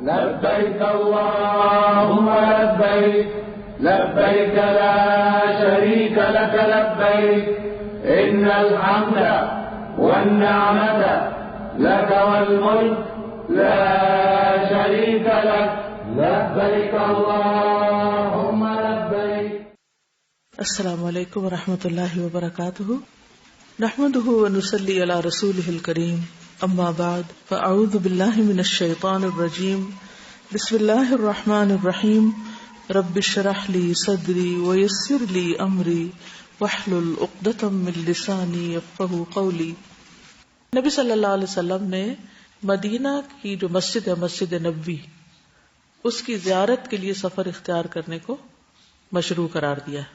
لبيك اللهم لبيك لبيك لا شريك لك لبيك إن الحمد والنعمة لك والملك لا شريك لك لبيك اللهم لبيك. السلام علیکم ورحمۃ اللہ وبرکاتہ. نحمده ونصلی علی رسوله الکریم. اما بعد فاعوذ باللہ من الشیطان الرجیم. بسم اللہ الرحمن الرحیم. رب اشرح لی صدری ویسر لی امری واحلل عقدۃ من لسانی یفقہوا قولی. نبی صلی اللہ علیہ وسلم نے مدینہ کی جو مسجد ہے مسجد نبوی، اس کی زیارت کے لیے سفر اختیار کرنے کو مشروع قرار دیا ہے.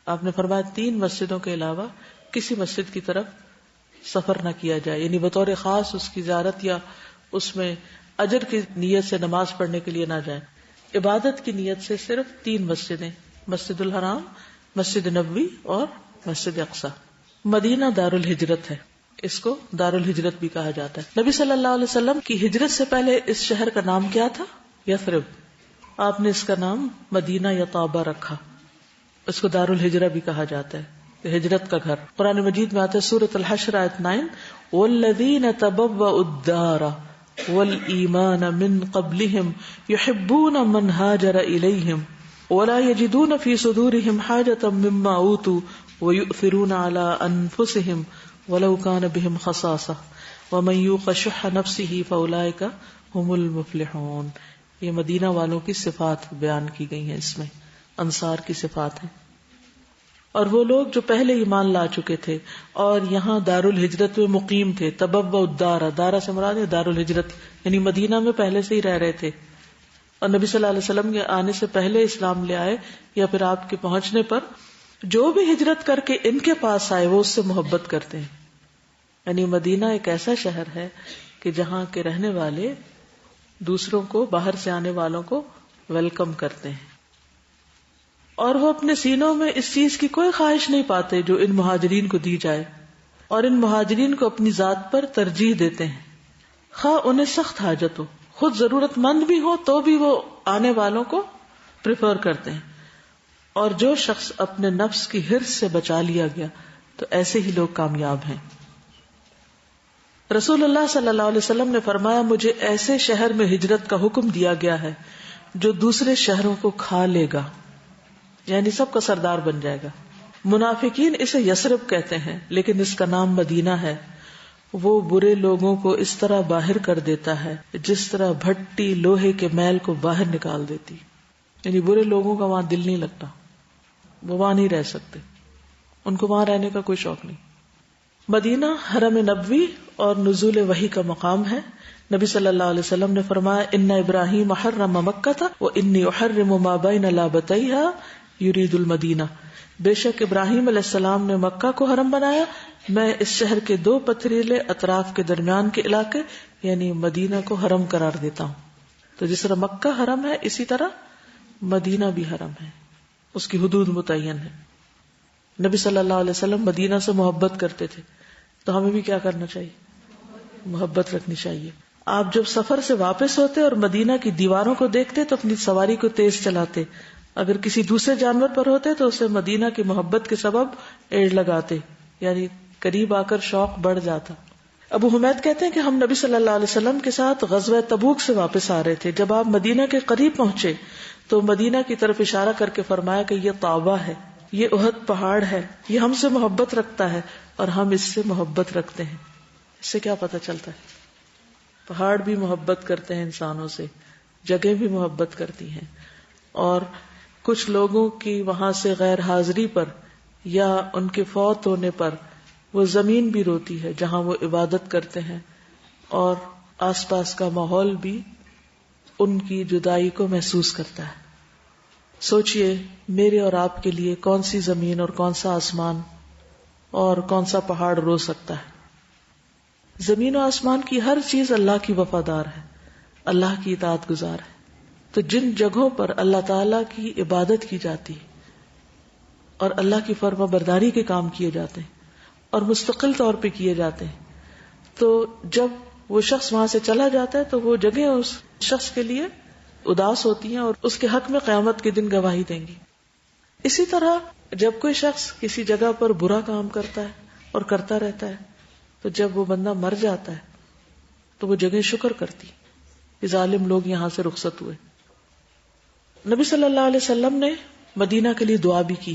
آپ نے فرمایا 3 مسجدوں کے علاوہ کسی مسجد کی طرف سفر نہ کیا جائے، یعنی بطور خاص اس کی زیارت یا اس میں اجر کی نیت سے نماز پڑھنے کے لیے نہ جائیں. عبادت کی نیت سے صرف 3 مسجدیں، مسجد الحرام، مسجد نبوی اور مسجد اقصی. مدینہ دار الہجرت ہے، اس کو دار الہجرت بھی کہا جاتا ہے. نبی صلی اللہ علیہ وسلم کی ہجرت سے پہلے اس شہر کا نام کیا تھا؟ یثرب. آپ نے اس کا نام مدینہ یا طابہ رکھا. اس کو دار الہجرہ بھی کہا جاتا ہے، ہجرت کا گھر. قرآن مجید میں آتا ہے سورۃ الحشر آیت 9 والذین تبوأوا الدار والایمان من قبلہم یحبون من ہاجر الیہم ولا یجدون فی صدورہم حاجۃ مما اوتوا ویؤثرون علی انفسہم ولو کان بہم خصاصہ ومن یوق شح نفسہ فاولئک هم المفلحون. یہ مدینہ والوں کی صفات بیان کی گئی ہیں، اس میں انصار کی صفات ہیں. اور وہ لوگ جو پہلے ایمان لا چکے تھے اور یہاں دار الہجرت میں مقیم تھے. تبوأ الدار، دارا سے مراد ہے دار الہجرت، یعنی مدینہ میں پہلے سے ہی رہ رہے تھے اور نبی صلی اللہ علیہ وسلم کے آنے سے پہلے اسلام لے آئے یا پھر آپ کے پہنچنے پر جو بھی ہجرت کر کے ان کے پاس آئے وہ اس سے محبت کرتے ہیں. یعنی مدینہ ایک ایسا شہر ہے کہ جہاں کے رہنے والے دوسروں کو، باہر سے آنے والوں کو ویلکم کرتے ہیں، اور وہ اپنے سینوں میں اس چیز کی کوئی خواہش نہیں پاتے جو ان مہاجرین کو دی جائے، اور ان مہاجرین کو اپنی ذات پر ترجیح دیتے ہیں. خواہ انہیں سخت حاجت ہو، خود ضرورت مند بھی ہو تو بھی وہ آنے والوں کو پریفر کرتے ہیں. اور جو شخص اپنے نفس کی حرص سے بچا لیا گیا تو ایسے ہی لوگ کامیاب ہیں. رسول اللہ صلی اللہ علیہ وسلم نے فرمایا مجھے ایسے شہر میں ہجرت کا حکم دیا گیا ہے جو دوسرے شہروں کو کھا لے گا، یعنی سب کا سردار بن جائے گا. منافقین اسے یثرب کہتے ہیں لیکن اس کا نام مدینہ ہے. وہ برے لوگوں کو اس طرح باہر کر دیتا ہے جس طرح بھٹی لوہے کے میل کو باہر نکال دیتی. یعنی برے لوگوں کا وہاں دل نہیں لگتا، وہ وہاں نہیں رہ سکتے، ان کو وہاں رہنے کا کوئی شوق نہیں. مدینہ حرم نبوی اور نزول وحی کا مقام ہے. نبی صلی اللہ علیہ وسلم نے فرمایا ان ابراہیم حرم مکہ وانی احرم ما بین لابتیہا یرید المدینہ. بے شک ابراہیم علیہ السلام نے مکہ کو حرم بنایا، میں اس شہر کے 2 پتھریلے اطراف کے درمیان کے علاقے یعنی مدینہ کو حرم قرار دیتا ہوں. تو جس طرح مکہ حرم ہے اسی طرح مدینہ بھی حرم ہے، اس کی حدود متعین ہے. نبی صلی اللہ علیہ وسلم مدینہ سے محبت کرتے تھے، تو ہمیں بھی کیا کرنا چاہیے؟ محبت رکھنی چاہیے. آپ جب سفر سے واپس ہوتے اور مدینہ کی دیواروں کو دیکھتے تو اپنی سواری کو تیز چلاتے، اگر کسی دوسرے جانور پر ہوتے تو اسے مدینہ کی محبت کے سبب ایڑ لگاتے، یعنی قریب آ کر شوق بڑھ جاتا. ابو حمید کہتے ہیں کہ ہم نبی صلی اللہ علیہ وسلم کے ساتھ غزوہ تبوک سے واپس آ رہے تھے. جب آپ مدینہ کے قریب پہنچے تو مدینہ کی طرف اشارہ کر کے فرمایا کہ یہ طابہ ہے، یہ احد پہاڑ ہے، یہ ہم سے محبت رکھتا ہے اور ہم اس سے محبت رکھتے ہیں. اس سے کیا پتہ چلتا ہے؟ پہاڑ بھی محبت کرتے ہیں انسانوں سے، جگہ بھی محبت کرتی ہیں، اور کچھ لوگوں کی وہاں سے غیر حاضری پر یا ان کے فوت ہونے پر وہ زمین بھی روتی ہے جہاں وہ عبادت کرتے ہیں، اور آس پاس کا ماحول بھی ان کی جدائی کو محسوس کرتا ہے. سوچئے میرے اور آپ کے لیے کون سی زمین اور کون سا آسمان اور کون سا پہاڑ رو سکتا ہے؟ زمین و آسمان کی ہر چیز اللہ کی وفادار ہے، اللہ کی اطاعت گزار ہے. تو جن جگہوں پر اللہ تعالی کی عبادت کی جاتی اور اللہ کی فرما برداری کے کام کیے جاتے ہیں اور مستقل طور پہ کیے جاتے ہیں، تو جب وہ شخص وہاں سے چلا جاتا ہے تو وہ جگہ اس شخص کے لیے اداس ہوتی ہیں اور اس کے حق میں قیامت کے دن گواہی دیں گی. اسی طرح جب کوئی شخص کسی جگہ پر برا کام کرتا ہے اور کرتا رہتا ہے تو جب وہ بندہ مر جاتا ہے تو وہ جگہ شکر کرتی کہ ظالم لوگ یہاں سے رخصت ہوئے. نبی صلی اللہ علیہ وسلم نے مدینہ کے لیے دعا بھی کی.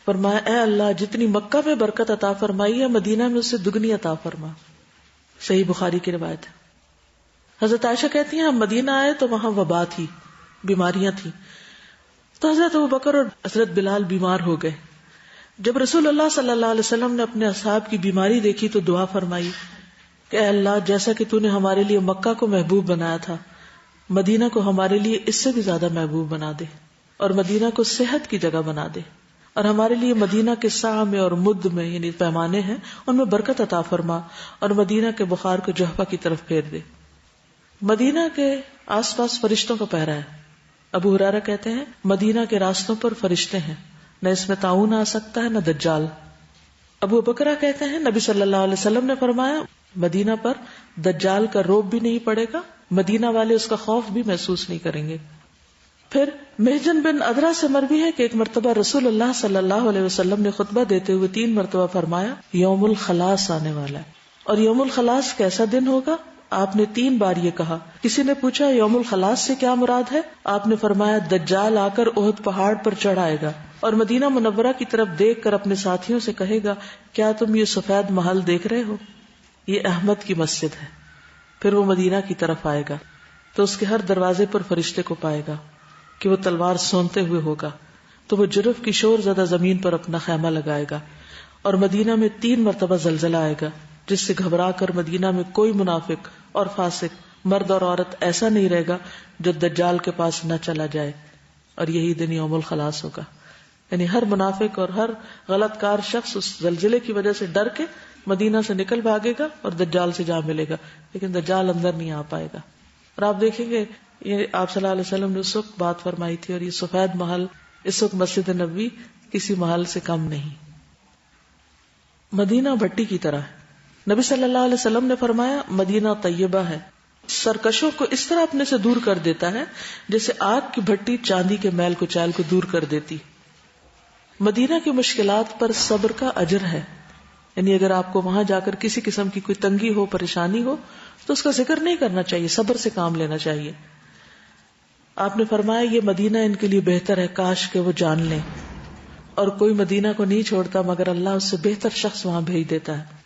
فرمایا اے اللہ جتنی مکہ میں برکت عطا فرمائی ہے مدینہ میں اس سے دگنی عطا فرما. صحیح بخاری کی روایت ہے. حضرت عائشہ کہتی ہیں ہم مدینہ آئے تو وہاں وبا تھی, بیماریاں تھیں, تو حضرت ابوبکر اور حضرت بلال بیمار ہو گئے. جب رسول اللہ صلی اللہ علیہ وسلم نے اپنے اصحاب کی بیماری دیکھی تو دعا فرمائی کہ اے اللہ جیسا کہ تو نے ہمارے لیے مکہ کو محبوب بنایا تھا مدینہ کو ہمارے لیے اس سے بھی زیادہ محبوب بنا دے, اور مدینہ کو صحت کی جگہ بنا دے, اور ہمارے لیے مدینہ کے ساع میں اور مد میں یعنی پیمانے ہیں ان میں برکت عطا فرما, اور مدینہ کے بخار کو جہفہ کی طرف پھیر دے. مدینہ کے آس پاس فرشتوں کا پہرا ہے. ابو ہریرہ کہتے ہیں مدینہ کے راستوں پر فرشتے ہیں, نہ اس میں طاعون آ سکتا ہے نہ دجال. ابو بکرہ کہتے ہیں نبی صلی اللہ علیہ وسلم نے فرمایا مدینہ پر دجال کا روب بھی نہیں پڑے گا, مدینہ والے اس کا خوف بھی محسوس نہیں کریں گے. پھر محجن بن ادرا سے مروی ہے کہ ایک مرتبہ رسول اللہ صلی اللہ علیہ وسلم نے خطبہ دیتے ہوئے 3 مرتبہ فرمایا یوم الخلاص آنے والا ہے. اور یوم الخلاص کیسا دن ہوگا؟ آپ نے 3 بار یہ کہا. کسی نے پوچھا یوم الخلاص سے کیا مراد ہے؟ آپ نے فرمایا دجال آ کر احد پہاڑ پر چڑھ آئے گا اور مدینہ منورہ کی طرف دیکھ کر اپنے ساتھیوں سے کہے گا کیا تم یہ سفید محل دیکھ رہے ہو؟ یہ احمد کی مسجد ہے. پھر وہ مدینہ کی طرف آئے گا تو اس کے ہر دروازے پر فرشتے کو پائے گا کہ وہ تلوار سونتے ہوئے ہوگا, تو وہ جرف کی شور زدہ زمین پر اپنا خیمہ لگائے گا, اور مدینہ میں 3 مرتبہ زلزلہ آئے گا جس سے گھبرا کر مدینہ میں کوئی منافق اور فاسق مرد اور عورت ایسا نہیں رہے گا جو دجال کے پاس نہ چلا جائے, اور یہی دن یوم الخلاص ہوگا. یعنی ہر منافق اور ہر غلط کار شخص اس زلزلے کی وجہ سے ڈر کے مدینہ سے نکل بھاگے گا اور دجال سے جا ملے گا, لیکن دجال اندر نہیں آ پائے گا. اور آپ دیکھیں گے یہ آپ صلی اللہ علیہ وسلم نے اس وقت بات فرمائی تھی, اور یہ سفید محل اس وقت مسجد نبوی کسی محل سے کم نہیں. مدینہ بھٹی کی طرح ہے. نبی صلی اللہ علیہ وسلم نے فرمایا مدینہ طیبہ ہے, سرکشوں کو اس طرح اپنے سے دور کر دیتا ہے جیسے آگ کی بھٹی چاندی کے میل کو چال کو دور کر دیتی. مدینہ کی مشکلات پر صبر کا اجر ہے. یعنی اگر آپ کو وہاں جا کر کسی قسم کی کوئی تنگی ہو, پریشانی ہو, تو اس کا ذکر نہیں کرنا چاہیے, صبر سے کام لینا چاہیے. آپ نے فرمایا یہ مدینہ ان کے لیے بہتر ہے, کاش کہ وہ جان لیں. اور کوئی مدینہ کو نہیں چھوڑتا مگر اللہ اس سے بہتر شخص وہاں بھیج دیتا ہے.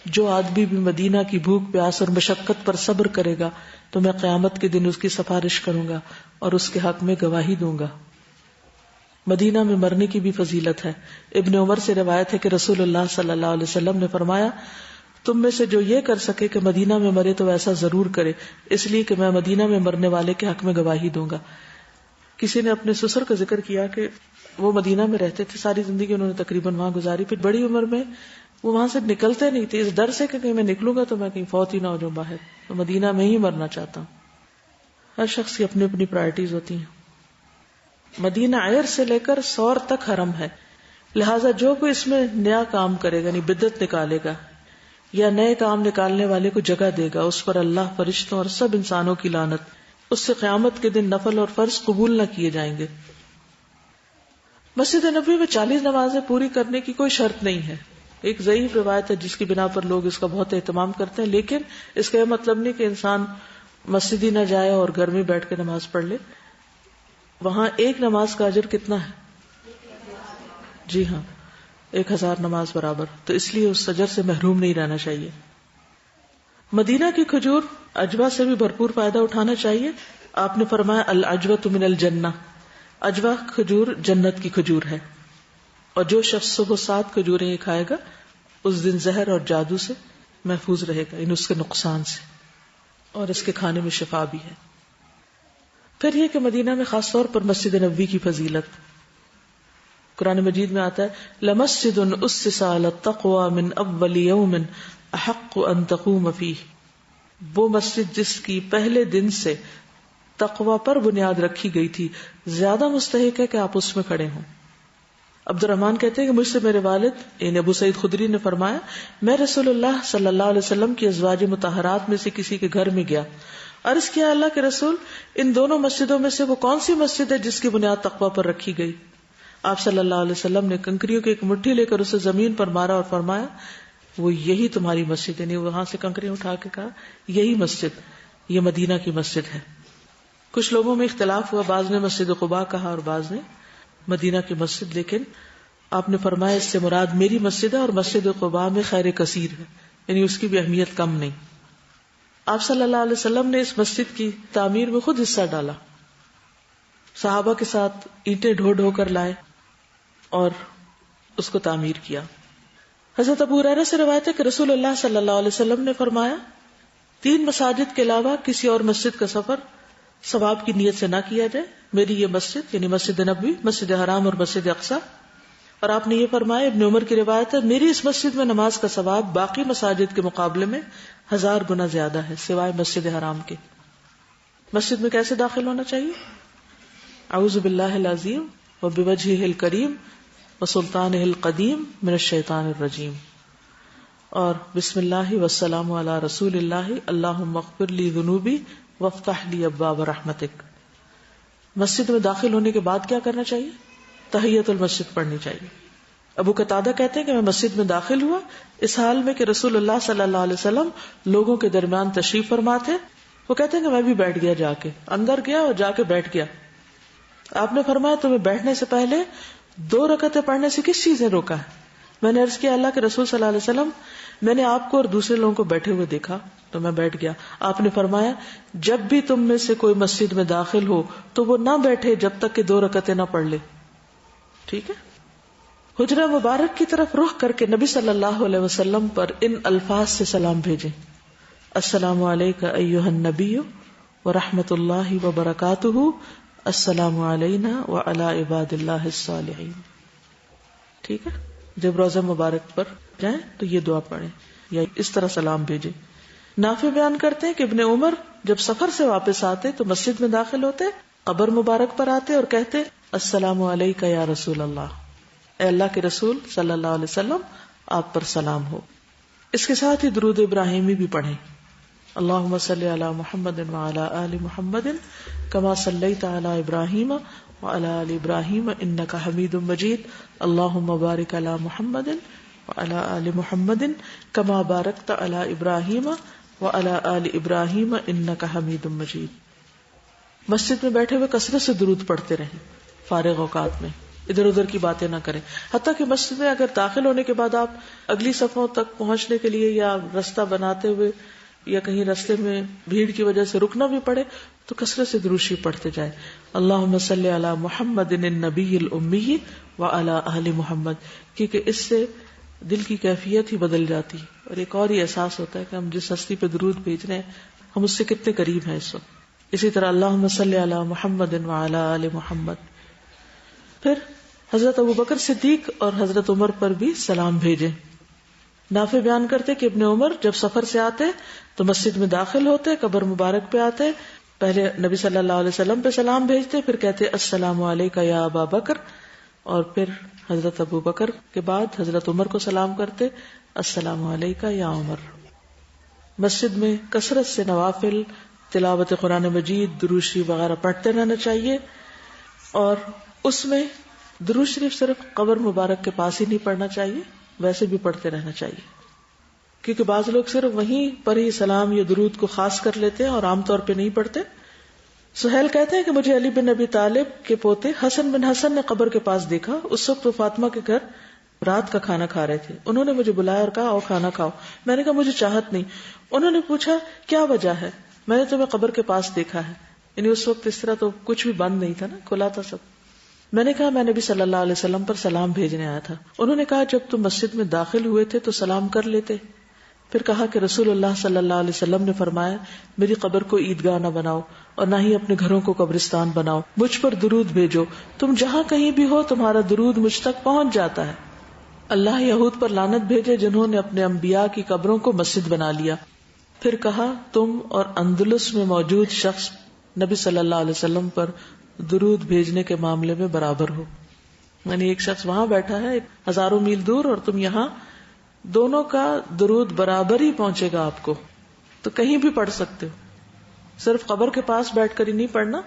جو آدمی بھی مدینہ کی بھوک پیاس اور مشقت پر صبر کرے گا تو میں قیامت کے دن اس کی سفارش کروں گا اور اس کے حق میں گواہی دوں گا. مدینہ میں مرنے کی بھی فضیلت ہے. ابن عمر سے روایت ہے کہ رسول اللہ صلی اللہ علیہ وسلم نے فرمایا تم میں سے جو یہ کر سکے کہ مدینہ میں مرے تو ایسا ضرور کرے, اس لیے کہ میں مدینہ میں مرنے والے کے حق میں گواہی دوں گا. کسی نے اپنے سسر کا ذکر کیا کہ وہ مدینہ میں رہتے تھے, ساری زندگی انہوں نے تقریباً وہاں گزاری, پھر بڑی عمر میں وہ وہاں سے نکلتے نہیں تھے اس ڈر سے کہ کہیں میں نکلوں گا تو میں کہیں فوت ہی نہ ہو جاؤں باہر, تو مدینہ میں ہی مرنا چاہتا ہوں. ہر شخص کی اپنی اپنی پرائرٹیز ہوتی ہیں. مدینہ عیر سے لے کر سور تک حرم ہے, لہٰذا جو کوئی اس میں نیا کام کرے گا, یعنی بدعت نکالے گا یا نئے کام نکالنے والے کو جگہ دے گا, اس پر اللہ, فرشتوں اور سب انسانوں کی لعنت, اس سے قیامت کے دن نفل اور فرض قبول نہ کیے جائیں گے. مسجد نبوی میں 40 نمازیں پوری کرنے کی کوئی شرط نہیں ہے. ایک ضعیف روایت ہے جس کی بنا پر لوگ اس کا بہت اہتمام کرتے ہیں, لیکن اس کا یہ مطلب نہیں کہ انسان مسجد ہی نہ جائے اور گھر میں بیٹھ کے نماز پڑھ لے. وہاں ایک نماز کا اجر کتنا ہے؟ جی ہاں, 1000 نماز برابر, تو اس لیے اس اجر سے محروم نہیں رہنا چاہیے. مدینہ کی کھجور عجوہ سے بھی بھرپور فائدہ اٹھانا چاہیے. آپ نے فرمایا العجوۃ من الجنہ, عجوہ کھجور جنت کی کھجور ہے, اور جو شخص صبح 7 کھجوریں یہ کھائے گا اس دن زہر اور جادو سے محفوظ رہے گا, اس کے نقصان سے, اور اس کے کھانے میں شفا بھی ہے. پھر یہ کہ مدینہ میں خاص طور پر مسجد نبوی کی فضیلت. قرآن مجید میں آتا ہے لمسجد اسس علی التقوی من اول یوم احق ان تقوم فیہ, وہ مسجد جس کی پہلے دن سے تقوی پر بنیاد رکھی گئی تھی زیادہ مستحق ہے کہ آپ اس میں کھڑے ہوں. عبد الرحمن کہتے ہیں کہ مجھ سے میرے والد یعنی ابو سعید خدری نے فرمایا میں رسول اللہ صلی اللہ علیہ وسلم کی ازواج مطہرات میں سے کسی کے گھر میں گیا، عرض کیا اللہ کے رسول ان دونوں مسجدوں میں سے وہ کون سی مسجد ہے جس کی بنیاد تقوی پر رکھی گئی؟ آپ صلی اللہ علیہ وسلم نے کنکریوں کی ایک مٹھی لے کر اسے زمین پر مارا اور فرمایا وہ یہی تمہاری مسجد، یعنی وہاں سے کنکریاں اٹھا کے کہا یہی مسجد، یہ مدینہ کی مسجد ہے۔ کچھ لوگوں میں اختلاف ہوا، بعض نے مسجد قباء کہا اور بعض نے مدینہ کی مسجد، لیکن آپ نے فرمایا اس سے مراد میری مسجد ہے اور مسجد قباء میں خیر کثیر ہے، یعنی اس کی بھی اہمیت کم نہیں۔ آپ صلی اللہ علیہ وسلم نے اس مسجد کی تعمیر میں خود حصہ ڈالا، صحابہ کے ساتھ اینٹیں ڈھو ڈھو کر لائے اور اس کو تعمیر کیا۔ حضرت ابو ہریرہ سے روایت ہے کہ رسول اللہ صلی اللہ علیہ وسلم نے فرمایا 3 مساجد کے علاوہ کسی اور مسجد کا سفر ثواب کی نیت سے نہ کیا جائے، میری یہ مسجد یعنی مسجد نبوی، مسجد حرام اور مسجد اقصی۔ اور آپ نے یہ فرمایا، ابن عمر کی روایت ہے، میری اس مسجد میں نماز کا ثواب باقی مساجد کے مقابلے میں 1000 گنا زیادہ ہے سوائے مسجد حرام کے۔ مسجد میں کیسے داخل ہونا چاہیے؟ اعوذ باللہ العظیم وبوجہہ الکریم وسلطانہ القدیم من الشیطان الرجیم، اور بسم اللہ والسلام علی رسول اللہ اللہم اغفر لی ذنوبی وافتح لی ابواب رحمتک۔ مسجد میں داخل ہونے کے بعد کیا کرنا چاہیے؟ تحیۃ المسجد پڑھنی چاہیے۔ ابو قتادہ کہتے ہیں کہ میں مسجد میں داخل ہوا اس حال میں کہ رسول اللہ صلی اللہ علیہ وسلم لوگوں کے درمیان تشریف فرما تھے۔ وہ کہتے ہیں کہ میں بھی بیٹھ گیا، جا کے اندر گیا اور جا کے بیٹھ گیا۔ آپ نے فرمایا تمہیں بیٹھنے سے پہلے 2 رکعتیں پڑھنے سے کس چیز نے روکا ہے؟ میں نے عرض کیا اللہ کے رسول صلی اللہ علیہ وسلم میں نے آپ کو اور دوسرے لوگوں کو بیٹھے ہوئے دیکھا تو میں بیٹھ گیا۔ آپ نے فرمایا جب بھی تم میں سے کوئی مسجد میں داخل ہو تو وہ نہ بیٹھے جب تک کہ 2 رکعتیں نہ پڑھ لے۔ ٹھیک ہے؟ حجرہ مبارک کی طرف رخ کر کے نبی صلی اللہ علیہ وسلم پر ان الفاظ سے سلام بھیجیں، السلام علیکہ ایھا النبی ورحمۃ اللہ وبرکاتہ، السلام علینا وعلی عباد اللہ الصالحین۔ ٹھیک ہے؟ جب روضہ مبارک پر جائیں تو یہ دعا پڑھیں یا اس طرح سلام بھیجیں۔ نافع بیان کرتے ہیں کہ ابن عمر جب سفر سے واپس آتے تو مسجد میں داخل ہوتے، قبر مبارک پر آتے اور کہتے السلام علیکہ یا رسول اللہ، اے اللہ کے رسول صلی اللہ علیہ وسلم آپ پر سلام ہو۔ اس کے ساتھ ہی درود ابراہیمی بھی پڑھیں، اللہم صلی علی محمد وعلی آل محمد کما صلیت علی ابراہیم وعلی آل ابراہیم انک حمید مجید، اللہم بارک علی محمد وعلی آل محمد کما بارکت علی ابراہیم وعلی آل ابراہیم انک حمید مجید۔ مسجد میں بیٹھے ہوئے کثرت سے درود پڑھتے رہیں، فارغ اوقات میں ادھر ادھر کی باتیں نہ کریں۔ حتیٰ کہ مسجد میں اگر داخل ہونے کے بعد آپ اگلی صفوں تک پہنچنے کے لیے یا رستہ بناتے ہوئے یا کہیں رستے میں بھیڑ کی وجہ سے رکنا بھی پڑے تو کثرت سے درود شریف پڑھتے جائیں، اللہم صلی علی محمد النبی الامی وعلی آل محمد، کیونکہ اس سے دل کی کیفیت ہی بدل جاتی اور ایک اور ہی احساس ہوتا ہے کہ ہم جس ہستی پہ درود بھیج رہے ہیں ہم اس سے کتنے قریب ہیں اس وقت۔ اسی طرح اللہم صلی علی محمد وعلی آل محمد۔ پھر حضرت ابوبکر صدیق اور حضرت عمر پر بھی سلام بھیجیں۔ نافع بیان کرتے کہ ابن عمر جب سفر سے آتے تو مسجد میں داخل ہوتے، قبر مبارک پہ آتے، پہلے نبی صلی اللہ علیہ وسلم پہ سلام بھیجتے، پھر کہتے السلام علیکہ یا ابا بکر، اور پھر حضرت ابو بکر کے بعد حضرت عمر کو سلام کرتے السلام علیکہ یا عمر۔ مسجد میں کثرت سے نوافل، تلاوت قرآن مجید، درود شریف وغیرہ پڑھتے رہنا چاہیے، اور اس میں درود شریف صرف قبر مبارک کے پاس ہی نہیں پڑھنا چاہیے، ویسے بھی پڑھتے رہنا چاہیے، کیونکہ بعض لوگ صرف وہیں پر ہی سلام یا درود کو خاص کر لیتے ہیں اور عام طور پہ نہیں پڑھتے۔ سہیل کہتے ہیں کہ مجھے علی بن ابی طالب کے پوتے حسن بن حسن نے قبر کے پاس دیکھا، اس وقت وہ فاطمہ کے گھر رات کا کھانا کھا رہے تھے، انہوں نے مجھے بلایا اور کہا آؤ کھانا کھاؤ، میں نے کہا مجھے چاہت نہیں، انہوں نے پوچھا کیا وجہ ہے، میں نے تمہیں قبر کے پاس دیکھا ہے، یعنی اس وقت اس طرح تو کچھ بھی بند نہیں تھا نا، کھلا تھا سب۔ میں نے کہا میں نبی صلی اللہ علیہ وسلم پر سلام بھیجنے آیا تھا، انہوں نے کہا جب تم مسجد میں داخل ہوئے تھے تو سلام کر لیتے، پھر کہا کہ رسول اللہ صلی اللہ علیہ وسلم نے فرمایا میری قبر کو عیدگاہ نہ بناؤ اور نہ ہی اپنے گھروں کو قبرستان بناؤ، مجھ پر درود بھیجو، تم جہاں کہیں بھی ہو تمہارا درود مجھ تک پہنچ جاتا ہے۔ اللہ یہود پر لعنت بھیجے جنہوں نے اپنے انبیاء کی قبروں کو مسجد بنا لیا۔ پھر کہا تم اور اندلس میں موجود شخص نبی صلی اللہ علیہ وسلم پر درود بھیجنے کے معاملے میں برابر ہو۔ یعنی ایک شخص وہاں بیٹھا ہے ہزاروں میل دور اور تم یہاں، دونوں کا درود برابر ہی پہنچے گا آپ کو. تو کہیں بھی پڑھ سکتے ہو، صرف قبر کے پاس بیٹھ کر ہی نہیں پڑھنا،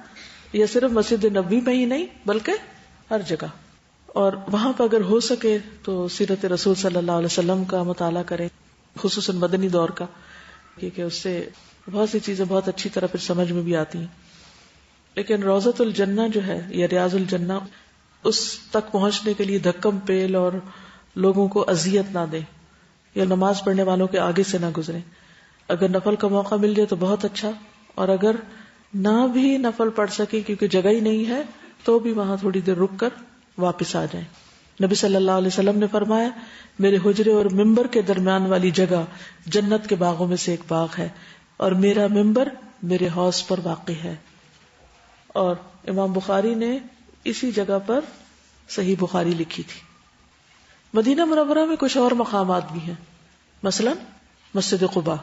یا صرف مسجد نبوی میں ہی نہیں بلکہ ہر جگہ. اور وہاں پہ اگر ہو سکے تو سیرت رسول صلی اللہ علیہ وسلم کا مطالعہ کریں، خصوصاً مدنی دور کا، کیونکہ اس سے بہت سی چیزیں بہت اچھی طرح پھر سمجھ میں بھی آتی ہیں. لیکن روضۃ الجنہ جو ہے یا ریاض الجنہ، اس تک پہنچنے کے لیے دھکم پیل اور لوگوں کو اذیت نہ دیں، یا نماز پڑھنے والوں کے آگے سے نہ گزریں. اگر نفل کا موقع مل جائے تو بہت اچھا، اور اگر نہ بھی نفل پڑھ سکے کیونکہ جگہ ہی نہیں ہے تو بھی وہاں تھوڑی دیر رک کر واپس آ جائیں. نبی صلی اللہ علیہ وسلم نے فرمایا، میرے حجرے اور ممبر کے درمیان والی جگہ جنت کے باغوں میں سے ایک باغ ہے، اور میرا ممبر میرے حوض پر واقع ہے. اور امام بخاری نے اسی جگہ پر صحیح بخاری لکھی تھی. مدینہ منورہ میں کچھ اور مقامات بھی ہیں، مثلا مسجد قباء.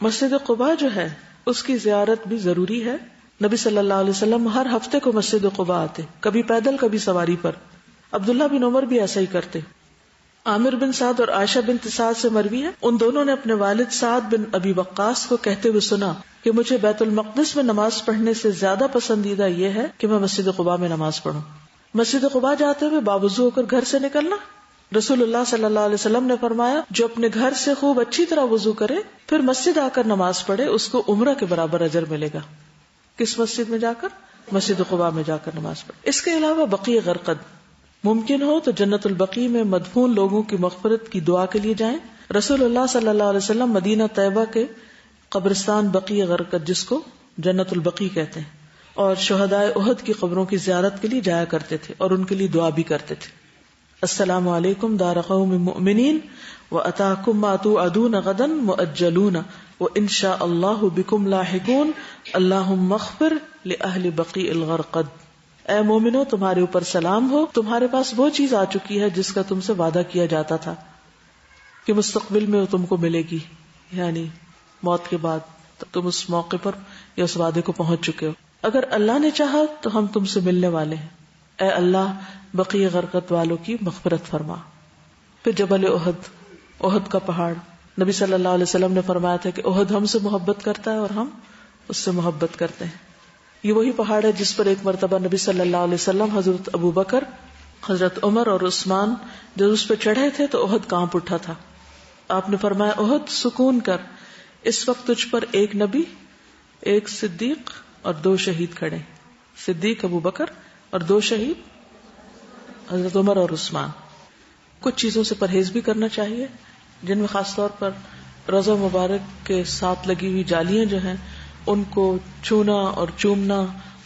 مسجد قباء جو ہے اس کی زیارت بھی ضروری ہے. نبی صلی اللہ علیہ وسلم ہر ہفتے کو مسجد قباء آتے، کبھی پیدل کبھی سواری پر. عبداللہ بن عمر بھی ایسا ہی کرتے. عامر بن سعد اور عائشہ بنت سعد سے مروی ہے، ان دونوں نے اپنے والد سعد بن ابی وقاص کو کہتے ہوئے سنا کہ مجھے بیت المقدس میں نماز پڑھنے سے زیادہ پسندیدہ یہ ہے کہ میں مسجد قباء میں نماز پڑھوں. مسجد قباء جاتے ہوئے باوضو ہو کر گھر سے نکلنا. رسول اللہ صلی اللہ علیہ وسلم نے فرمایا، جو اپنے گھر سے خوب اچھی طرح وضو کرے پھر مسجد آ کر نماز پڑھے، اس کو عمرہ کے برابر اجر ملے گا. کس مسجد میں جا کر؟ مسجد قباء میں جا کر نماز پڑھے. اس کے علاوہ بقیع غرقد، ممکن ہو تو جنت البقیع میں مدفون لوگوں کی مغفرت کی دعا کے لیے جائیں. رسول اللہ صلی اللہ علیہ وسلم مدینہ طیبہ کے قبرستان بقیع غرقد، جس کو جنت البقیع کہتے ہیں، اور شہدائے احد کی قبروں کی زیارت کے لیے جایا کرتے تھے اور ان کے لیے دعا بھی کرتے تھے. السلام علیکم دار قوم مؤمنین واتاکم ما توعدون غدا مؤجلون وانشاء اللہ بکم لاحقون اللہم اغفر لأہل بقیع الغرقد. اے مومنو، تمہارے اوپر سلام ہو، تمہارے پاس وہ چیز آ چکی ہے جس کا تم سے وعدہ کیا جاتا تھا کہ مستقبل میں تم کو ملے گی، یعنی موت کے بعد تم اس موقع پر یا اس وعدے کو پہنچ چکے ہو. اگر اللہ نے چاہا تو ہم تم سے ملنے والے ہیں. اے اللہ بقیع غرقد والوں کی مغفرت فرما. پھر جبل احد، احد کا پہاڑ، نبی صلی اللہ علیہ وسلم نے فرمایا تھا کہ احد ہم سے محبت کرتا ہے اور ہم اس سے محبت کرتے ہیں. یہ وہی پہاڑ ہے جس پر ایک مرتبہ نبی صلی اللہ علیہ وسلم، حضرت ابو بکر، حضرت عمر اور عثمان جب اس پہ چڑھے تھے تو احد کانپ اٹھا تھا. آپ نے فرمایا، احد سکون کر، اس وقت تجھ پر ایک نبی، ایک صدیق اور 2 شہید کھڑے. صدیق ابو بکر اور 2 شہید حضرت عمر اور عثمان. کچھ چیزوں سے پرہیز بھی کرنا چاہیے، جن میں خاص طور پر روضہ مبارک کے ساتھ لگی ہوئی جالیاں جو ہیں ان کو چھونا اور چومنا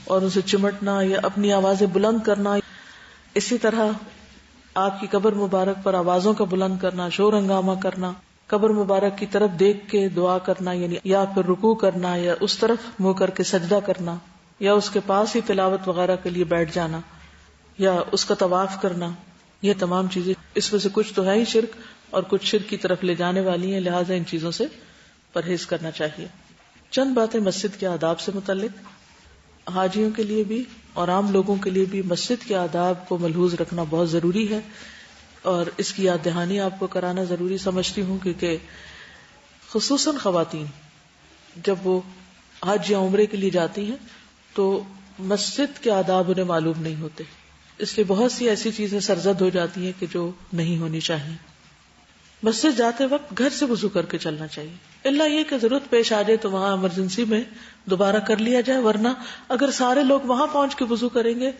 اور ان سے چمٹنا یا اپنی آوازیں بلند کرنا. اسی طرح آپ کی قبر مبارک پر آوازوں کا بلند کرنا، شور ہنگامہ کرنا، قبر مبارک کی طرف دیکھ کے دعا کرنا، یعنی یا پھر رکوع کرنا یا اس طرف منہ کر کے سجدہ کرنا یا اس کے پاس ہی تلاوت وغیرہ کے لیے بیٹھ جانا یا اس کا طواف کرنا، یہ تمام چیزیں اس میں سے کچھ تو ہے ہی شرک اور کچھ شرک کی طرف لے جانے والی ہیں، لہٰذا ان چیزوں سے پرہیز کرنا چاہیے. چند باتیں مسجد کے آداب سے متعلق. حاجیوں کے لیے بھی اور عام لوگوں کے لیے بھی مسجد کے آداب کو ملحوظ رکھنا بہت ضروری ہے، اور اس کی یاد دہانی آپ کو کرانا ضروری سمجھتی ہوں، کیونکہ خصوصاً خواتین جب وہ حج یا عمرے کے لیے جاتی ہیں تو مسجد کے آداب انہیں معلوم نہیں ہوتے، اس لیے بہت سی ایسی چیزیں سرزد ہو جاتی ہیں کہ جو نہیں ہونی چاہیے. مسجد جاتے وقت گھر سے وضو کر کے چلنا چاہیے، الا یہ کہ ضرورت پیش آ جائے تو وہاں ایمرجنسی میں دوبارہ کر لیا جائے، ورنہ اگر سارے لوگ وہاں پہنچ کے وضو کریں گے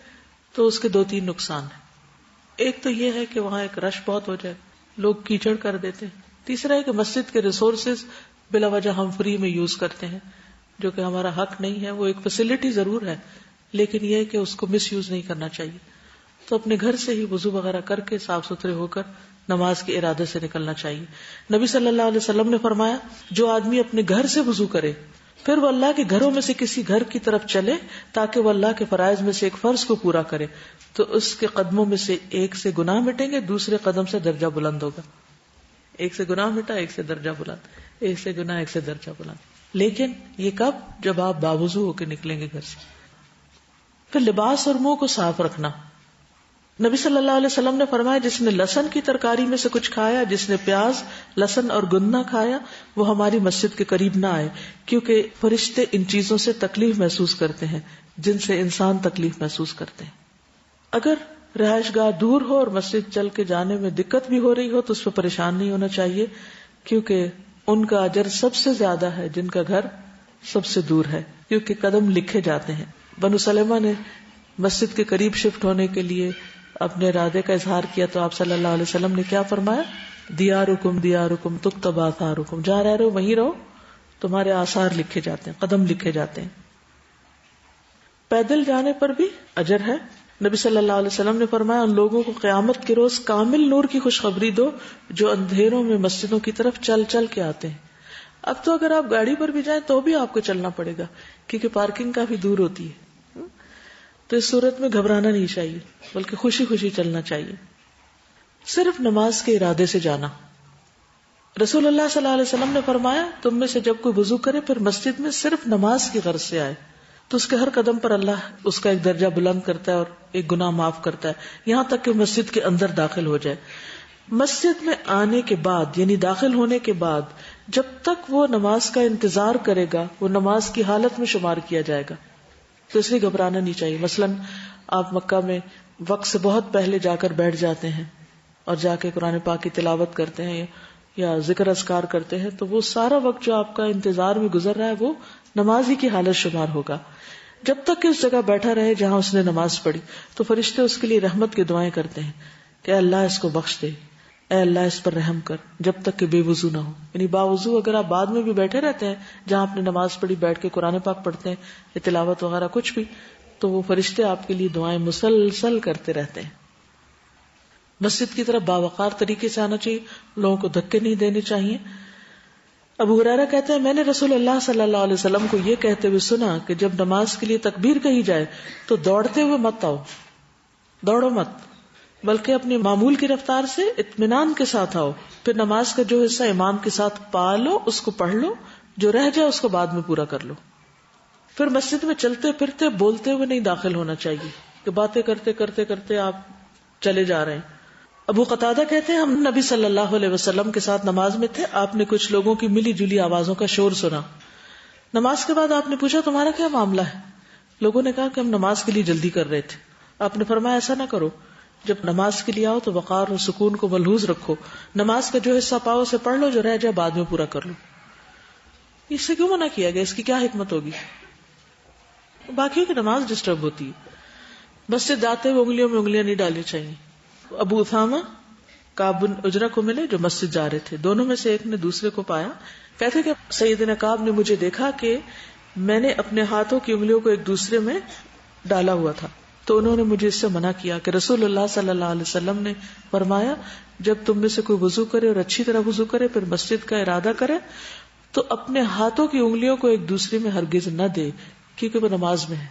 تو اس کے 2-3 نقصان ہیں. ایک تو یہ ہے کہ وہاں ایک رش بہت ہو جائے، لوگ کیچڑ کر دیتے ہیں. تیسرا ہے کہ مسجد کے ریسورسز بلا وجہ ہم فری میں یوز کرتے ہیں، جو کہ ہمارا حق نہیں ہے. وہ ایک فیسلٹی ضرور ہے لیکن یہ ہے کہ اس کو مس یوز نہیں کرنا چاہیے. تو اپنے گھر سے ہی وضو وغیرہ کر کے صاف ستھرے ہو کر نماز کے ارادے سے نکلنا چاہیے. نبی صلی اللہ علیہ وسلم نے فرمایا، جو آدمی اپنے گھر سے وضو کرے پھر وہ اللہ کے گھروں میں سے کسی گھر کی طرف چلے تاکہ وہ اللہ کے فرائض میں سے ایک فرض کو پورا کرے تو اس کے قدموں میں سے ایک سے گناہ مٹیں گے، دوسرے قدم سے درجہ بلند ہوگا. ایک سے گناہ مٹا، ایک سے درجہ بلند، ایک سے گناہ، ایک سے درجہ بلند. لیکن یہ کب؟ جب آپ باوضو ہو کے نکلیں گے گھر سے. پھر لباس اور منہ کو صاف رکھنا. نبی صلی اللہ علیہ وسلم نے فرمایا جس نے لہسن کی ترکاری میں سے کچھ کھایا، جس نے پیاز، لہسن اور گنا کھایا، وہ ہماری مسجد کے قریب نہ آئے، کیونکہ فرشتے ان چیزوں سے تکلیف محسوس کرتے ہیں جن سے انسان تکلیف محسوس کرتے ہیں. اگر رہائش گاہ دور ہو اور مسجد چل کے جانے میں دقت بھی ہو رہی ہو تو اس پہ پریشان نہیں ہونا چاہیے، کیونکہ ان کا اجر سب سے زیادہ ہے جن کا گھر سب سے دور ہے، کیونکہ قدم لکھے جاتے ہیں. بنو سلمہ نے مسجد کے قریب شفٹ ہونے کے لیے اپنے ارادے کا اظہار کیا تو آپ صلی اللہ علیہ وسلم نے کیا فرمایا؟ دیارکم دیارکم تکتب آثارکم، جہاں رہ رہے ہو وہیں رہو، تمہارے آثار لکھے جاتے ہیں، قدم لکھے جاتے ہیں. پیدل جانے پر بھی اجر ہے. نبی صلی اللہ علیہ وسلم نے فرمایا ان لوگوں کو قیامت کے روز کامل نور کی خوشخبری دو جو اندھیروں میں مسجدوں کی طرف چل چل کے آتے ہیں. اب تو اگر آپ گاڑی پر بھی جائیں تو بھی آپ کو چلنا پڑے گا کیونکہ پارکنگ کافی دور ہوتی ہے. تو اس صورت میں گھبرانا نہیں چاہیے بلکہ خوشی خوشی چلنا چاہیے. صرف نماز کے ارادے سے جانا. رسول اللہ صلی اللہ علیہ وسلم نے فرمایا تم میں سے جب کوئی وضو کرے پھر مسجد میں صرف نماز کی غرض سے آئے تو اس کے ہر قدم پر اللہ اس کا ایک درجہ بلند کرتا ہے اور ایک گناہ معاف کرتا ہے، یہاں تک کہ مسجد کے اندر داخل ہو جائے. مسجد میں آنے کے بعد یعنی داخل ہونے کے بعد جب تک وہ نماز کا انتظار کرے گا وہ نماز کی حالت میں شمار کیا جائے گا. تو اس لیے گھبرانا نہیں چاہیے. مثلا آپ مکہ میں وقت سے بہت پہلے جا کر بیٹھ جاتے ہیں اور جا کے قرآن پاک کی تلاوت کرتے ہیں یا ذکر اذکار کرتے ہیں تو وہ سارا وقت جو آپ کا انتظار میں گزر رہا ہے وہ نماز ہی کی حالت شمار ہوگا. جب تک کہ اس جگہ بیٹھا رہے جہاں اس نے نماز پڑھی تو فرشتے اس کے لیے رحمت کی دعائیں کرتے ہیں کہ اے اللہ اس کو بخش دے، اے اللہ اس پر رحم کر، جب تک کہ بے وضو نہ ہو. یعنی باوضو اگر آپ بعد میں بھی بیٹھے رہتے ہیں جہاں آپ نے نماز پڑھی بیٹھ کے قرآن پاک پڑھتے ہیں یا تلاوت وغیرہ کچھ بھی تو وہ فرشتے آپ کے لیے دعائیں مسلسل کرتے رہتے ہیں. مسجد کی طرف باوقار طریقے سے آنا چاہیے، لوگوں کو دھکے نہیں دینے چاہیے. ابو ہریرہ کہتے ہیں میں نے رسول اللہ صلی اللہ علیہ وسلم کو یہ کہتے ہوئے سنا کہ جب نماز کے لیے تکبیر کہی جائے تو دوڑتے ہوئے مت آؤ، دوڑو مت، بلکہ اپنی معمول کی رفتار سے اطمینان کے ساتھ آؤ. پھر نماز کا جو حصہ امام کے ساتھ پا لو اس کو پڑھ لو، جو رہ جائے اس کو بعد میں پورا کر لو. پھر مسجد میں چلتے پھرتے بولتے ہوئے نہیں داخل ہونا چاہیے کہ باتیں کرتے کرتے کرتے آپ چلے جا رہے ہیں. ابو قتادہ کہتے ہیں ہم نبی صلی اللہ علیہ وسلم کے ساتھ نماز میں تھے، آپ نے کچھ لوگوں کی ملی جلی آوازوں کا شور سنا. نماز کے بعد آپ نے پوچھا تمہارا کیا معاملہ ہے؟ لوگوں نے کہا کہ ہم نماز کے لیے جلدی کر رہے تھے. آپ نے فرمایا ایسا نہ کرو، جب نماز کے لیے آؤ تو وقار اور سکون کو ملحوظ رکھو، نماز کا جو حصہ پاؤ اسے پڑھ لو، جو رہ جائے بعد میں پورا کر لو. اس سے کیوں منع کیا گیا؟ اس کی کیا حکمت ہوگی؟ باقیوں کی نماز ڈسٹرب ہوتی ہے. مسجد جاتے ہوئے انگلیوں میں انگلیاں نہیں ڈالنی چاہیے. ابو اسامہ کعب بن عجرہ کو ملے جو مسجد جا رہے تھے، دونوں میں سے ایک نے دوسرے کو پایا. کہتے کہ سیدنا کعب نے مجھے دیکھا کہ میں نے اپنے ہاتھوں کی انگلیوں کو ایک دوسرے میں ڈالا ہوا تھا تو انہوں نے مجھے اس سے منع کیا کہ رسول اللہ صلی اللہ علیہ وسلم نے فرمایا جب تم میں سے کوئی وضو کرے اور اچھی طرح وضو کرے پھر مسجد کا ارادہ کرے تو اپنے ہاتھوں کی انگلیوں کو ایک دوسرے میں ہرگز نہ دے کیونکہ وہ نماز میں ہے.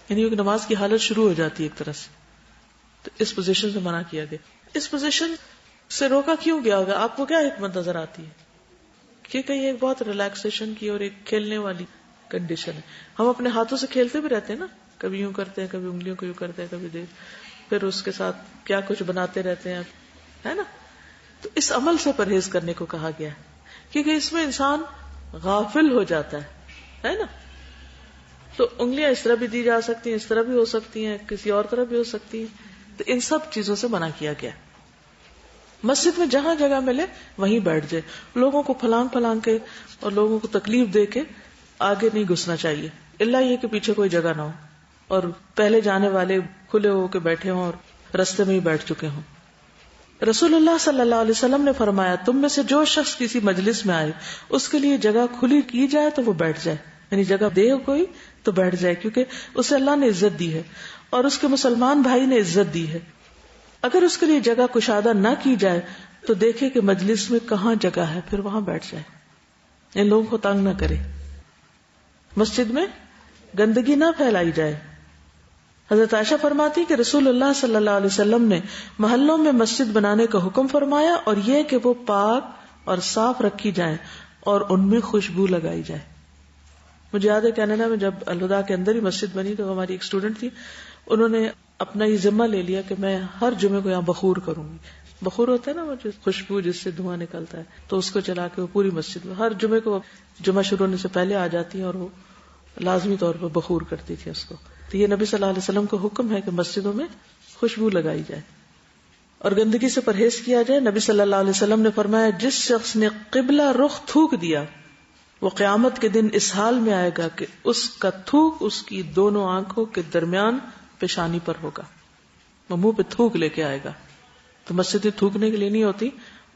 یعنی نماز کی حالت شروع ہو جاتی ہے ایک طرح سے. تو اس پوزیشن سے منع کیا گیا. اس پوزیشن سے روکا کیوں گیا ہوگا؟ آپ کو کیا حکمت نظر آتی ہے؟ کیونکہ یہ ایک بہت ریلیکسیشن کی اور ایک کھیلنے والی کنڈیشن ہے. ہم اپنے ہاتھوں سے کھیلتے بھی رہتے ہیں نا، کبھی یوں کرتے ہیں، کبھی انگلیوں کو یوں کرتے ہیں، کبھی دیر پھر اس کے ساتھ کیا کچھ بناتے رہتے ہیں، ہے نا. تو اس عمل سے پرہیز کرنے کو کہا گیا ہے کیونکہ اس میں انسان غافل ہو جاتا ہے نا. تو انگلیاں اس طرح بھی دی جا سکتی ہیں، اس طرح بھی ہو سکتی ہیں، کسی اور طرح بھی ہو سکتی ہیں. تو ان سب چیزوں سے منع کیا گیا. مسجد میں جہاں جگہ ملے وہیں بیٹھ جائے. لوگوں کو پھلانگ پھلانگ کے اور لوگوں کو تکلیف دے کے آگے نہیں گھسنا چاہیے، الا یہ کہ پیچھے کوئی جگہ نہ ہو اور پہلے جانے والے کھلے ہو کے بیٹھے ہوں اور رستے میں ہی بیٹھ چکے ہوں. رسول اللہ صلی اللہ علیہ وسلم نے فرمایا تم میں سے جو شخص کسی مجلس میں آئے اس کے لیے جگہ کھلی کی جائے تو وہ بیٹھ جائے. یعنی جگہ دے کوئی تو بیٹھ جائے کیونکہ اسے اللہ نے عزت دی ہے اور اس کے مسلمان بھائی نے عزت دی ہے. اگر اس کے لیے جگہ کشادہ نہ کی جائے تو دیکھے کہ مجلس میں کہاں جگہ ہے پھر وہاں بیٹھ جائے. ان لوگوں کو تنگ نہ کرے. مسجد میں گندگی نہ پھیلائی جائے. حضرت عائشہ فرماتی کہ رسول اللہ صلی اللہ علیہ وسلم نے محلوں میں مسجد بنانے کا حکم فرمایا اور یہ کہ وہ پاک اور صاف رکھی جائیں اور ان میں خوشبو لگائی جائے. مجھے یاد ہے کینیڈا میں جب الہدا کے اندر ہی مسجد بنی تو ہماری ایک اسٹوڈنٹ تھی، انہوں نے اپنا یہ ذمہ لے لیا کہ میں ہر جمعے کو یہاں بخور کروں گی. بخور ہوتا ہے نا وہ جو خوشبو جس سے دھواں نکلتا ہے, تو اس کو چلا کے وہ پوری مسجد میں ہر جمعے کو جمعہ شروع ہونے سے پہلے آ جاتی ہیں اور وہ لازمی طور پر بخور کرتی تھی اس کو. تو یہ نبی صلی اللہ علیہ وسلم کا حکم ہے کہ مسجدوں میں خوشبو لگائی جائے اور گندگی سے پرہیز کیا جائے. نبی صلی اللہ علیہ وسلم نے فرمایا جس شخص نے قبلہ رخ تھوک دیا وہ قیامت کے دن اس حال میں آئے گا کہ اس کا تھوک اس کی دونوں آنکھوں کے درمیان پیشانی پر ہوگا. وہ منہ پہ تھوک لے کے آئے گا. تو مسجدیں تھوکنے کے لیے نہیں ہوتی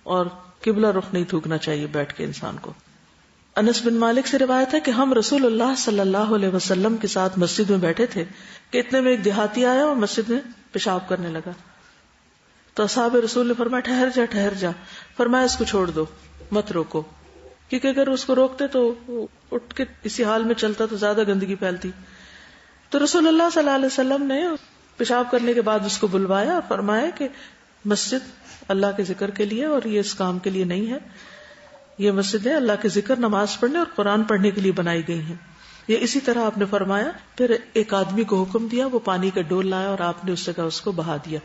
اور قبلہ رخ نہیں تھوکنا چاہیے بیٹھ کے انسان کو. انس بن مالک سے روایت ہے کہ ہم رسول اللہ صلی اللہ علیہ وسلم کے ساتھ مسجد میں بیٹھے تھے کہ اتنے میں ایک دیہاتی آیا اور مسجد میں پیشاب کرنے لگا. تو اصحاب رسول نے فرمایا ٹھہر جا. فرمایا اس کو چھوڑ دو, مت روکو, کیونکہ اگر اس کو روکتے تو اٹھ کے اسی حال میں چلتا تو زیادہ گندگی پھیلتی. تو رسول اللہ صلی اللہ علیہ وسلم نے پیشاب کرنے کے بعد اس کو بلوایا اور فرمایا کہ مسجد اللہ کے ذکر کے لیے اور یہ اس کام کے لیے نہیں ہے. یہ مسجدیں اللہ کے ذکر, نماز پڑھنے اور قرآن پڑھنے کے لیے بنائی گئی ہیں. یہ اسی طرح آپ نے فرمایا. پھر ایک آدمی کو حکم دیا, وہ پانی کا ڈول لایا اور آپ نے اس سے اس کو بہا دیا.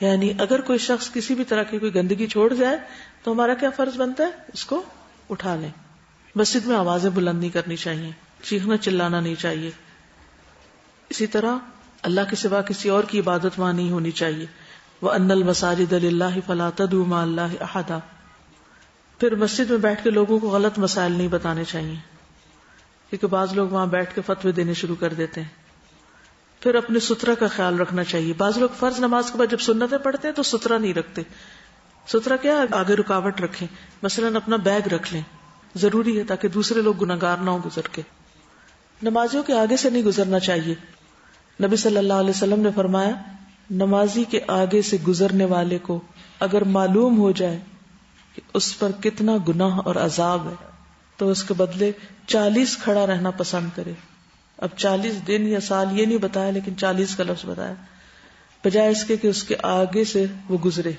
یعنی اگر کوئی شخص کسی بھی طرح کی کوئی گندگی چھوڑ جائے تو ہمارا کیا فرض بنتا ہے, اس کو اٹھا لیں. مسجد میں آوازیں بلند نہیں کرنی چاہیے, چیخنا چلانا نہیں چاہیے. اسی طرح اللہ کے سوا کسی اور کی عبادت وہاں نہیں ہونی چاہیے. وَأَنَّ الْمَسَاجِدَ لِلَّهِ فَلَا تَدْعُوا مَعَ اللَّهِ أَحَدًا. پھر مسجد میں بیٹھ کے لوگوں کو غلط مسائل نہیں بتانے چاہیے, کیونکہ بعض لوگ وہاں بیٹھ کے فتوے دینے شروع کر دیتے ہیں. پھر اپنے سترہ کا خیال رکھنا چاہیے. بعض لوگ فرض نماز کے بعد جب سنتیں پڑھتے ہیں تو سترہ نہیں رکھتے. سترہ کیا, آگے رکاوٹ رکھیں, مثلا اپنا بیگ رکھ لیں, ضروری ہے تاکہ دوسرے لوگ گناہگار نہ ہوں گزر کے. نمازیوں کے آگے سے نہیں گزرنا چاہیے. نبی صلی اللہ علیہ وسلم نے فرمایا نمازی کے آگے سے گزرنے والے کو اگر معلوم ہو جائے کہ اس پر کتنا گناہ اور عذاب ہے تو اس کے بدلے 40 کھڑا رہنا پسند کرے. اب 40 دن یا سال یہ نہیں بتایا, لیکن 40 کا لفظ بتایا, بجائے اس کے کہ اس کے آگے سے وہ گزرے.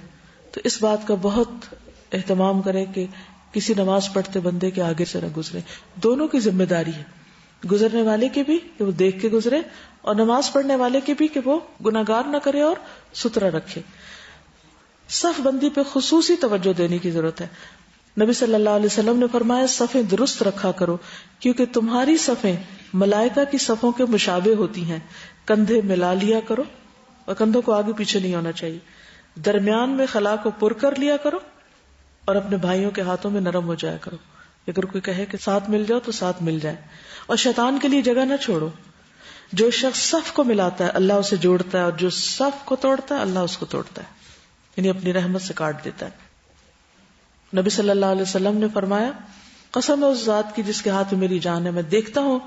تو اس بات کا بہت اہتمام کریں کہ کسی نماز پڑھتے بندے کے آگے سے نہ گزرے. دونوں کی ذمہ داری ہے, گزرنے والے کی بھی کہ وہ دیکھ کے گزرے, اور نماز پڑھنے والے کی بھی کہ وہ گناہگار نہ کرے اور سترہ رکھے. صف بندی پہ خصوصی توجہ دینے کی ضرورت ہے. نبی صلی اللہ علیہ وسلم نے فرمایا صفیں درست رکھا کرو کیونکہ تمہاری صفیں ملائکہ کی صفوں کے مشابہ ہوتی ہیں. کندھے ملا لیا کرو, اور کندھوں کو آگے پیچھے نہیں ہونا چاہیے. درمیان میں خلا کو پر کر لیا کرو, اور اپنے بھائیوں کے ہاتھوں میں نرم ہو جایا کرو. اگر کوئی کہے کہ ساتھ مل جاؤ تو ساتھ مل جائے, اور شیطان کے لیے جگہ نہ چھوڑو. جو شخص صف کو ملاتا ہے اللہ اسے جوڑتا ہے, اور جو صف کو توڑتا ہے اللہ اس کو توڑتا ہے, یعنی اپنی رحمت سے کاٹ دیتا ہے. نبی صلی اللہ علیہ وسلم نے فرمایا قسم ہے اس ذات کی جس کے ہاتھ میں میری جان ہے, میں دیکھتا ہوں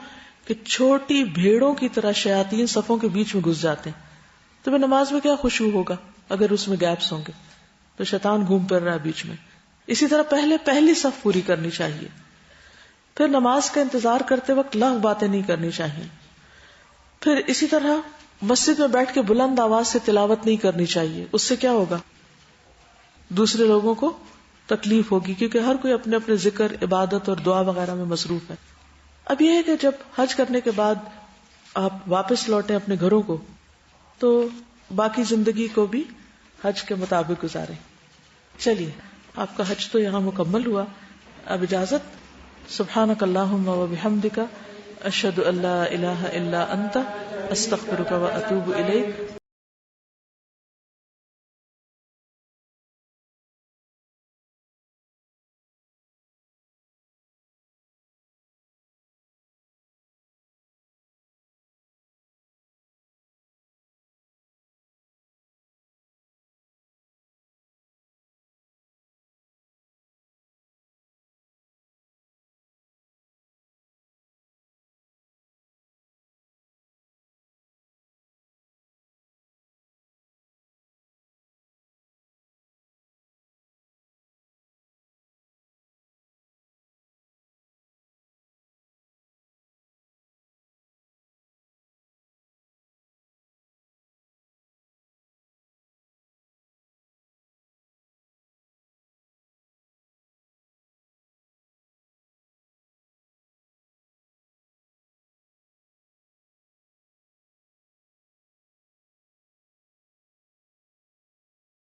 کہ چھوٹی بھیڑوں کی طرح شیاطین صفوں کے بیچ میں گھس جاتے ہیں. تو میں نماز میں کیا خشوع ہوگا اگر اس میں گیپس ہوں گے, تو شیطان گھوم پھر رہا ہے بیچ میں. اسی طرح پہلی صف پوری کرنی چاہیے. پھر نماز کا انتظار کرتے وقت لغو باتیں نہیں کرنی چاہیے. پھر اسی طرح مسجد میں بیٹھ کے بلند آواز سے تلاوت نہیں کرنی چاہیے. اس سے کیا ہوگا, دوسرے لوگوں کو تکلیف ہوگی, کیونکہ ہر کوئی اپنے اپنے ذکر, عبادت اور دعا وغیرہ میں مصروف ہے. اب یہ ہے کہ جب حج کرنے کے بعد آپ واپس لوٹیں اپنے گھروں کو, تو باقی زندگی کو بھی حج کے مطابق گزاریں. چلیے آپ کا حج تو یہاں مکمل ہوا. اب اجازت. سبحانک اللہم و بحمدک اشہد ان لا الہ الا انت استغفرک و اتوب الیک.